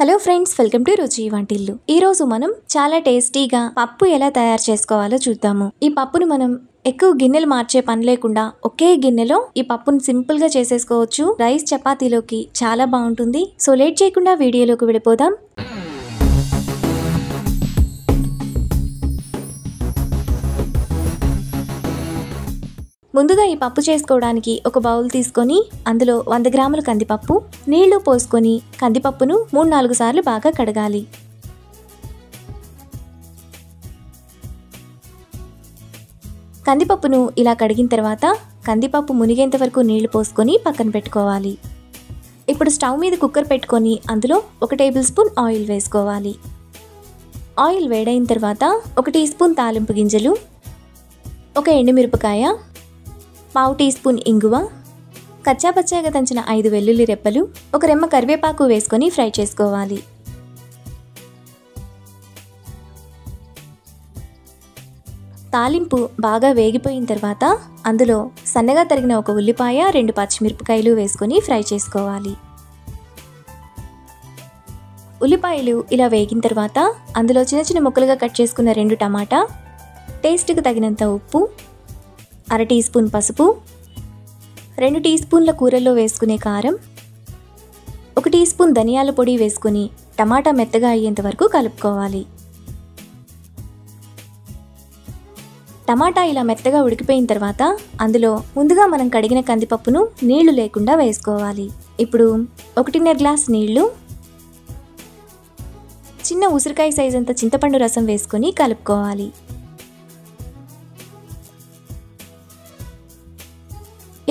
Hello friends, welcome to రుచి వంటిల్లు. ఈ రోజు మనం చాలా టేస్టీగా పప్పు ఎలా తయారు చేసుకోవాలో చూద్దాము. ఈ పప్పును మనం ఎక్కువ గిన్నెలు మార్చే పని లేకుండా ఒకే గిన్నెలో ఈ పప్పును సింపుల్ గా చేసేసుకోవచ్చు. రైస్ చపాతీలోకి చాలా బాగుంటుంది. సో లేట్ చేయకుండా వీడియోలోకి వెళ్ళిపోదాం. ముందుగా ఈ పప్పు చేసుకోవడానికి ఒక బౌల్ తీసుకొని అందులో 100 గ్రాముల కందిపప్పు, నీళ్లు పోసుకొని కందిపప్పును 3-4 సార్లు బాగా కడగాలి. కందిపప్పును ఇలా కడిగిన తర్వాత కందిపప్పు మునిగేంత వరకు నీళ్లు పోసుకొని పక్కన పెట్టుకోవాలి. ఇప్పుడు స్టవ్ మీద కుక్కర్ పెట్టుకొని అందులో 1 టేబుల్ స్పూన్ ఆయిల్ వేసుకోవాలి. ఆయిల్ వేడైన తర్వాత 1 టీ స్పూన్ తాలింపు గింజలు, 1 ఎండుమిరపకాయ, 1/2 టీ స్పూన్ ఇంగువ, కచ్చాపచ్చాగా దంచిన 5 వెల్లుల్లి రెబ్బలు, 1 రెమ్మ కరివేపాకు వేసుకొని ఫ్రై చేసుకోవాలి. తాలింపు బాగా వేగిపోయిన తర్వాత అందులో సన్నగా తరిగిన 1 ఉల్లిపాయ, 2 పచ్చిమిరపకాయలు వేసుకొని ఫ్రై చేసుకోవాలి. ఉల్లిపాయలు ఇలా వేగిన తర్వాత అందులో చిన్న చిన్న ముక్కలుగా కట్ చేసుకున్న 2 టమాటా, టేస్ట్కి తగినంత ఉప్పు, 1/2 టీ స్పూన్ పసుపు, 2 టీ స్పూన్ల కూరల్లో వేసుకునే కారం, 1 టీ స్పూన్ ధనియాల పొడి వేసుకుని టమాటా మెత్తగా అయ్యేంత వరకు కలుపుకోవాలి. టమాటా ఇలా మెత్తగా ఉడికిపోయిన తర్వాత అందులో ముందుగా మనం కడిగిన కందిపప్పును నీళ్లు లేకుండా వేసుకోవాలి. ఇప్పుడు 1.5 గ్లాస్ నీళ్లు, చిన్న ఉసిరికాయ సైజ్ అంత చింతపండు రసం వేసుకొని కలుపుకోవాలి.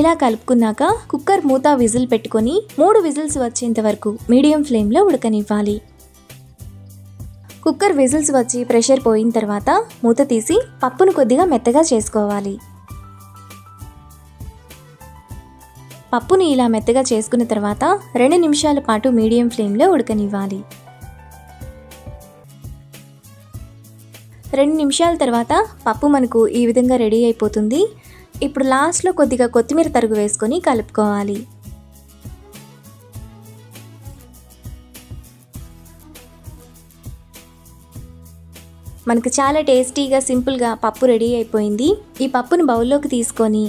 ఇలా కలుపుకున్నాక కుక్కర్ మూత విజిల్ పెట్టుకొని 3 విజిల్స్ వచ్చేంత వరకు మీడియం ఫ్లేమ్లో ఉడకనివ్వాలి. కుక్కర్ విజిల్స్ వచ్చి ప్రెషర్ పోయిన తర్వాత మూత తీసి పప్పును కొద్దిగా మెత్తగా చేసుకోవాలి. పప్పుని ఇలా మెత్తగా చేసుకున్న తర్వాత 2 నిమిషాల పాటు మీడియం ఫ్లేమ్లో ఉడకనివ్వాలి. 2 నిమిషాల తర్వాత పప్పు మనకు ఈ విధంగా రెడీ అయిపోతుంది. ఇప్పుడు లాస్ట్లో కొద్దిగా కొత్తిమీర తరుగు వేసుకొని కలుపుకోవాలి. మనకు చాలా టేస్టీగా సింపుల్గా పప్పు రెడీ అయిపోయింది. ఈ పప్పును బౌల్లోకి తీసుకొని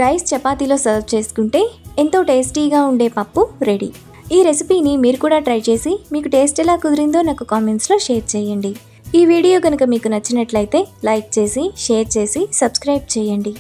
రైస్ చపాతీలో సర్వ్ చేసుకుంటే ఎంతో టేస్టీగా ఉండే పప్పు రెడీ. ఈ రెసిపీని మీరు కూడా ట్రై చేసి మీకు టేస్ట్ ఎలా కుదిరిందో నాకు కామెంట్స్లో షేర్ చేయండి. ఈ వీడియో కనుక మీకు నచ్చినట్లయితే లైక్ చేసి, షేర్ చేసి, సబ్స్క్రైబ్ చేయండి.